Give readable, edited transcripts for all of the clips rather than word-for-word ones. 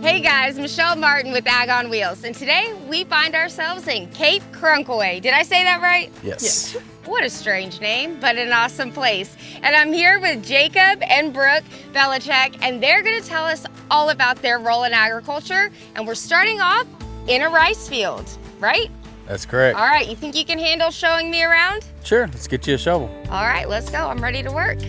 Hey guys, Michelle Martin with Ag on Wheels, and today we find ourselves in Cape Crunkaway. Did I say that right? Yes. What a strange name, but an awesome place. And I'm here with Jacob and Brooke Belichick, and they're gonna tell us all about their role in agriculture. And we're starting off in a rice field, right? That's correct. All right, you think you can handle showing me around? Sure, let's get you a shovel. All right, let's go, I'm ready to work.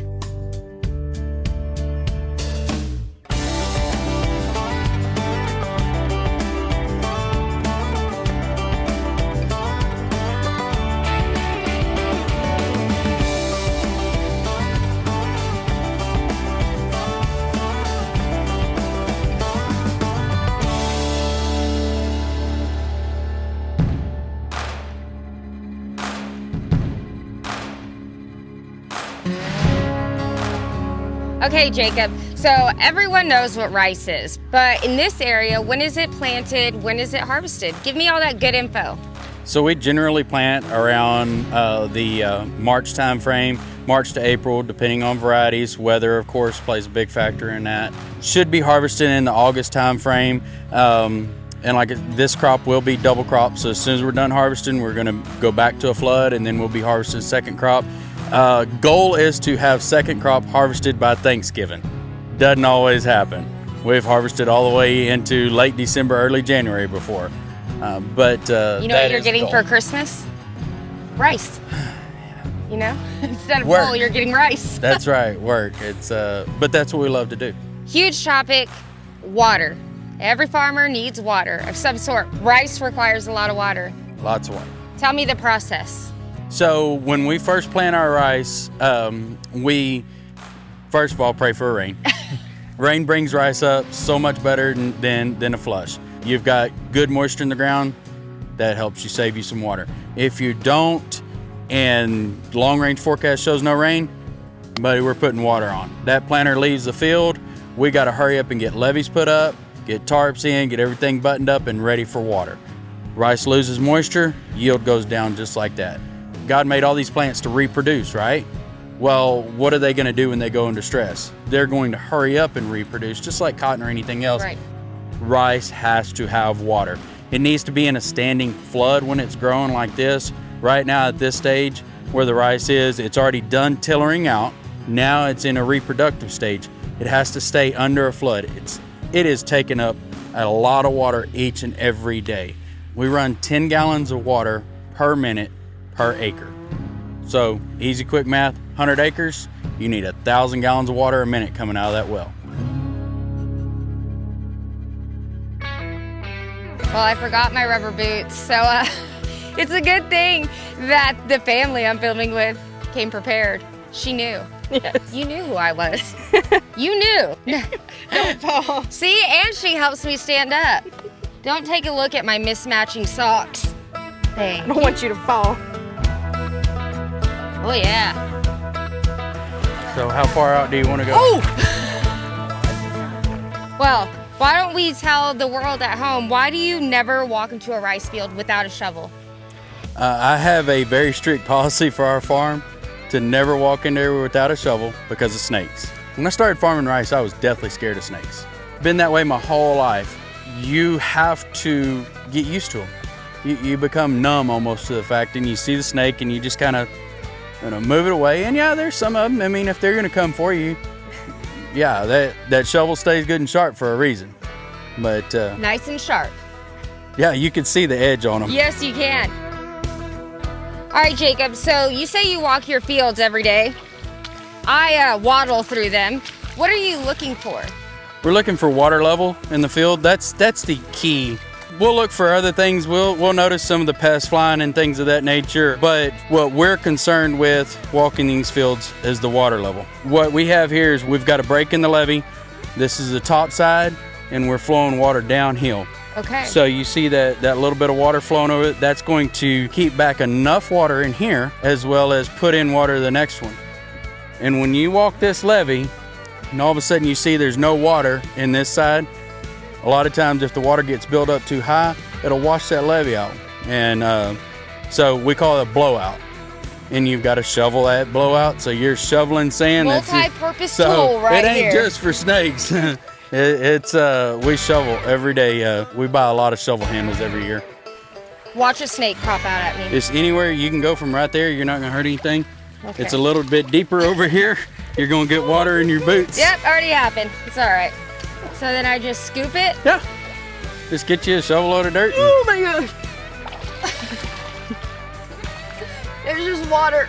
Okay, Jacob, so everyone knows what rice is, but in this area, when is it planted? When is it harvested? Give me all that good info. So we generally plant around the March time frame, March to April, depending on varieties. Weather, of course, plays a big factor in that. Should be harvested in the August time frame. And like this crop will be double crop, so as soon as we're done harvesting, we're gonna go back to a flood, and then we'll be harvesting second crop. Goal is to have second crop harvested by Thanksgiving. Doesn't always happen. We've harvested all the way into late December, early January before. But you know what you're getting for Christmas? Rice. You know, instead of wool, you're getting rice. That's right, work. It's but that's what we love to do. Huge topic, water. Every farmer needs water of some sort. Rice requires a lot of water. Lots of water. Tell me the process. So when we first plant our rice, we first of all pray for rain. Rain brings rice up so much better than a flush. You've got good moisture in the ground, that helps you save you some water. If you don't, and long range forecast shows no rain, buddy, we're putting water on. That planter leaves the field, we got to hurry up and get levees put up, get tarps in, get everything buttoned up and ready for water. Rice loses moisture, yield goes down just like that. God made all these plants to reproduce, right? Well, what are they going to do when they go into stress? They're going to hurry up and reproduce, just like cotton or anything else. Right. Rice has to have water. It needs to be in a standing flood when it's growing like this. Right now at this stage where the rice is, it's already done tillering out. Now it's in a reproductive stage. It has to stay under a flood. It is taking up a lot of water each and every day. We run 10 gallons of water per minute per acre. So easy, quick math, 100 acres, you need 1,000 gallons of water a minute coming out of that well. Well, I forgot my rubber boots, so it's a good thing that the family I'm filming with came prepared. She knew. Yes. You knew who I was. You knew. Don't fall. See, and she helps me stand up. Don't take a look at my mismatching socks. I don't want you to fall. Oh yeah. So how far out do you want to go? Oh! Well, why don't we tell the world at home, why do you never walk into a rice field without a shovel? I have a very strict policy for our farm to never walk in there without a shovel because of snakes. When I started farming rice, I was deathly scared of snakes. Been that way my whole life. You have to get used to them. You become numb almost to the fact, and you see the snake and you just kind of move it away. And yeah, there's some of them. I mean, if they're going to come for you, yeah, that shovel stays good and sharp for a reason. But Nice and sharp. yeah, you can see the edge on them. Yes, you can. All right, Jacob, so you say you walk your fields every day. I waddle through them. What are you looking for? We're looking for water level in the field. That's the key. We'll look for other things. We'll notice some of the pests flying and things of that nature. But what we're concerned with walking these fields is the water level. What we have here is we've got a break in the levee. This is the top side, and we're flowing water downhill. Okay. So you see that little bit of water flowing over it, that's going to keep back enough water in here as well as put in water to the next one. And when you walk this levee and all of a sudden you see there's no water in this side, a lot of times if the water gets built up too high, it'll wash that levee out. And so we call it a blowout. And you've got to shovel that blowout, so you're shoveling sand. Multi-purpose tool right here. It ain't here. just for snakes. We shovel every day. We buy a lot of shovel handles every year. Watch a snake pop out at me. It's anywhere you can go from right there. You're not gonna hurt anything. Okay. It's a little bit deeper over here. You're gonna get water in your boots. Yep, already happened. It's all right. So then I just scoop it. Yeah. Just get you a shovel load of dirt. Oh my gosh. There's just water.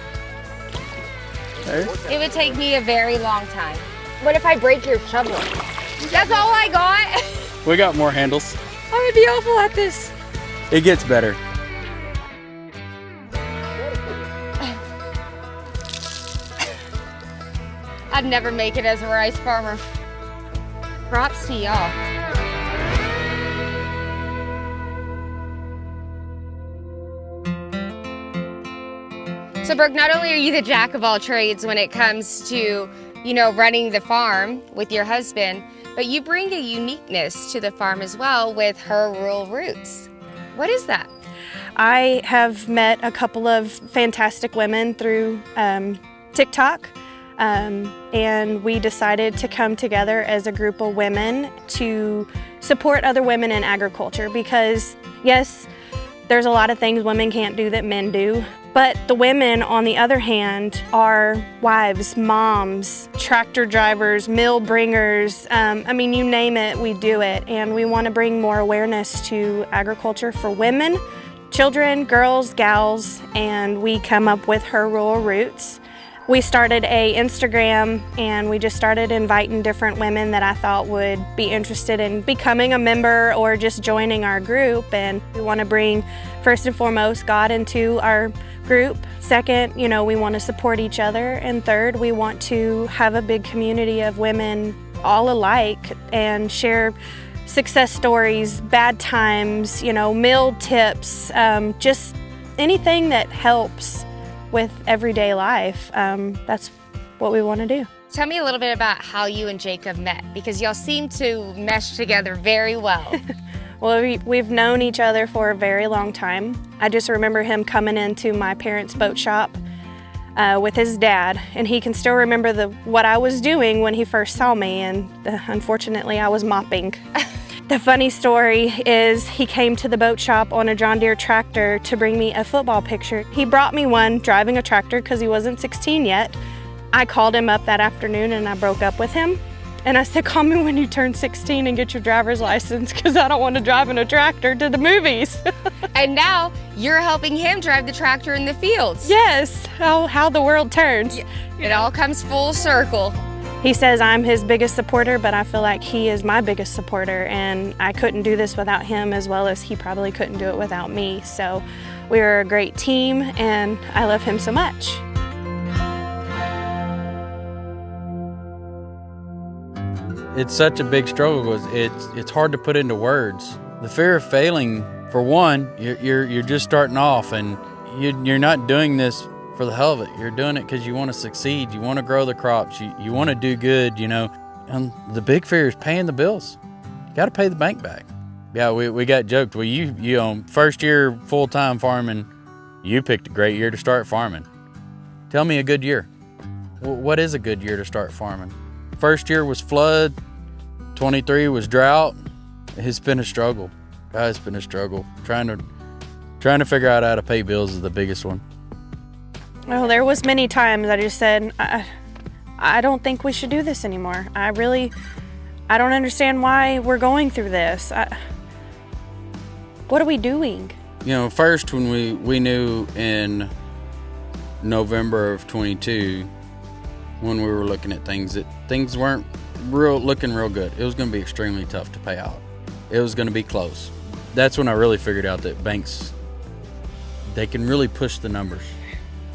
There. It would take me a very long time. What if I break your shovel? That's all I got. We got more handles. I would be awful at this. It gets better. I'd never make it as a rice farmer. Props to y'all. So Brooke, not only are you the jack of all trades when it comes to, running the farm with your husband, but you bring a uniqueness to the farm as well with her rural roots. What is that? I have met a couple of fantastic women through TikTok, and we decided to come together as a group of women to support other women in agriculture because, yes, there's a lot of things women can't do that men do, but the women, on the other hand, are wives, moms, tractor drivers, mill bringers. You name it, we do it, and we want to bring more awareness to agriculture for women, children, girls, gals, and we come up with Her Rural Roots. We started a Instagram and we just started inviting different women that I thought would be interested in becoming a member or just joining our group. And we want to bring, first and foremost, God into our group. Second, we want to support each other. And third, we want to have a big community of women all alike and share success stories, bad times, meal tips, just anything that helps with everyday life. That's what we want to do. Tell me a little bit about how you and Jacob met, because y'all seem to mesh together very well. Well, we've known each other for a very long time. I just remember him coming into my parents' boat shop with his dad, and he can still remember what I was doing when he first saw me, and unfortunately I was mopping. The funny story is he came to the boat shop on a John Deere tractor to bring me a football picture. He brought me one driving a tractor because he wasn't 16 yet. I called him up that afternoon and I broke up with him. And I said, call me when you turn 16 and get your driver's license because I don't want to drive in a tractor to the movies. And now you're helping him drive the tractor in the fields. Yes, how the world turns. It all comes full circle. He says I'm his biggest supporter, but I feel like he is my biggest supporter, and I couldn't do this without him as well as he probably couldn't do it without me. So we are a great team, and I love him so much. It's such a big struggle. It's hard to put into words. The fear of failing, for one, you're just starting off, and you're not doing this for the hell of it. You're doing it because you want to succeed. You want to grow the crops. You want to do good, And the big fear is paying the bills. You got to pay the bank back. Yeah, we got joked. Well, you first year full-time farming, you picked a great year to start farming. Tell me a good year. What is a good year to start farming? First year was flood. 23 was drought. It's been a struggle. God, it's been a struggle. Trying to figure out how to pay bills is the biggest one. Well, there was many times I just said, I don't think we should do this anymore. I don't understand why we're going through this. What are we doing? First when we knew in November of 22, when we were looking at things, that things weren't looking real good. It was going to be extremely tough to pay out. It was going to be close. That's when I really figured out that banks, they can really push the numbers.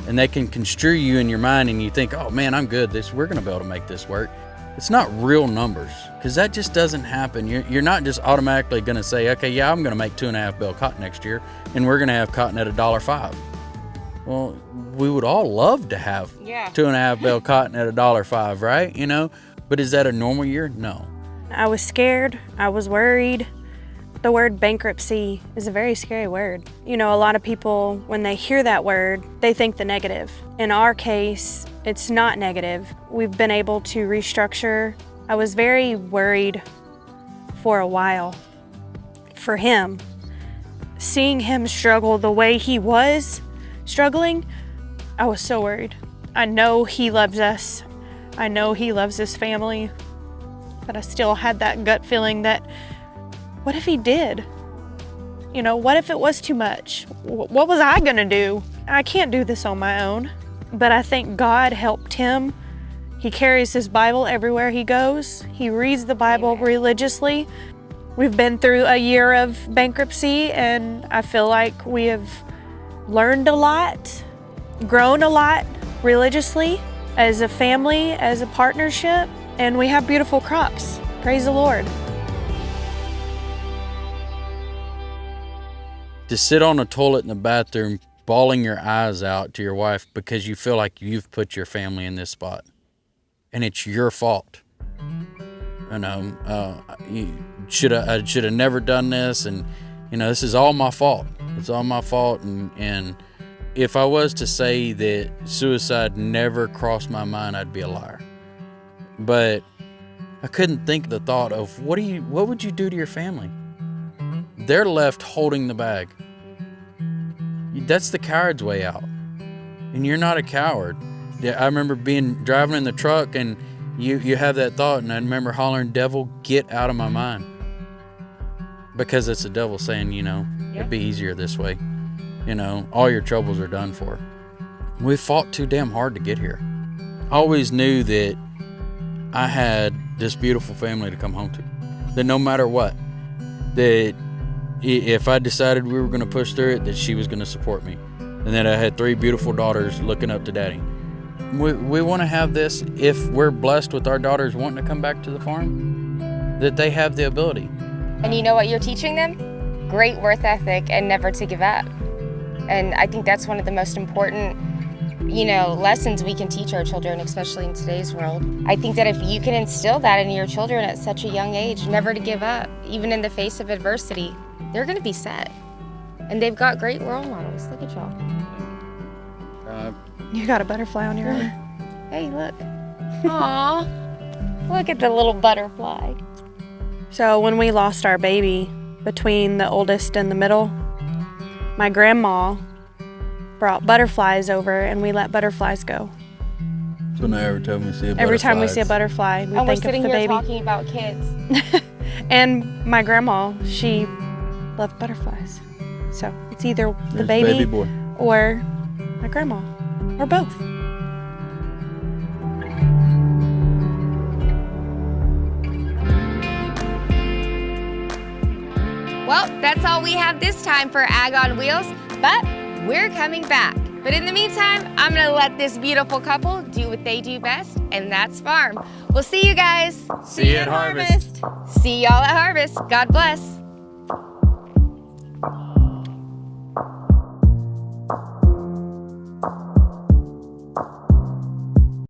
And they can construe you in your mind and you think, oh man, I'm good. We're going to be able to make this work. It's not real numbers, because that just doesn't happen. You're not just automatically going to say, okay, yeah, I'm going to make 2.5 bale cotton next year, and we're going to have cotton at $1.05. Well, we would all love to have 2.5 bale cotton at $1.05, right? But is that a normal year? No. I was scared. I was worried. The word bankruptcy is a very scary word. A lot of people, when they hear that word, they think the negative. In our case, it's not negative. We've been able to restructure. I was very worried for a while for him. Seeing him struggle the way he was struggling, I was so worried. I know he loves us. I know he loves his family, but I still had that gut feeling that, what if he did? You know, what if it was too much? What was I gonna do? I can't do this on my own. But I think God helped him. He carries his Bible everywhere he goes. He reads the Bible religiously. We've been through a year of bankruptcy, and I feel like we have learned a lot, grown a lot religiously, as a family, as a partnership, and we have beautiful crops. Praise the Lord. To sit on a toilet in the bathroom, bawling your eyes out to your wife because you feel like you've put your family in this spot, and it's your fault. You know, I should have never done this, and you know, this is all my fault. It's all my fault, and if I was to say that suicide never crossed my mind, I'd be a liar. But I couldn't think the thought of what would you do to your family? They're left holding the bag. That's the coward's way out, and you're not a coward. I remember driving in the truck, and you have that thought, and I remember hollering, "Devil, get out of my mind," because it's the devil saying, you know, it'd be easier this way. You know, all your troubles are done for. We fought too damn hard to get here. I always knew that I had this beautiful family to come home to. That no matter what, that if I decided we were going to push through it, that she was going to support me. And that I had 3 beautiful daughters looking up to Daddy. We want to have this, if we're blessed with our daughters wanting to come back to the farm, that they have the ability. And you know what you're teaching them? Great work ethic and never to give up. And I think that's one of the most important, you know, lessons we can teach our children, especially in today's world. I think that if you can instill that in your children at such a young age, never to give up, even in the face of adversity, they're going to be set. And they've got great role models. Look at y'all. You got a butterfly on your arm. Hey, look. Aw. Look at the little butterfly. So when we lost our baby, between the oldest and the middle, my grandma brought butterflies over, and we let butterflies go. So now every time we see a butterfly, Every time we see a butterfly, we And we're think of sitting the here baby. talking about kids. And my grandma, she loved butterflies. So it's either the There's baby boy. or my grandma, or both. Well, that's all we have this time for Ag on Wheels, but we're coming back. But in the meantime, I'm gonna let this beautiful couple do what they do best, and that's farm. We'll see you guys. See you at harvest. See y'all at harvest. God bless.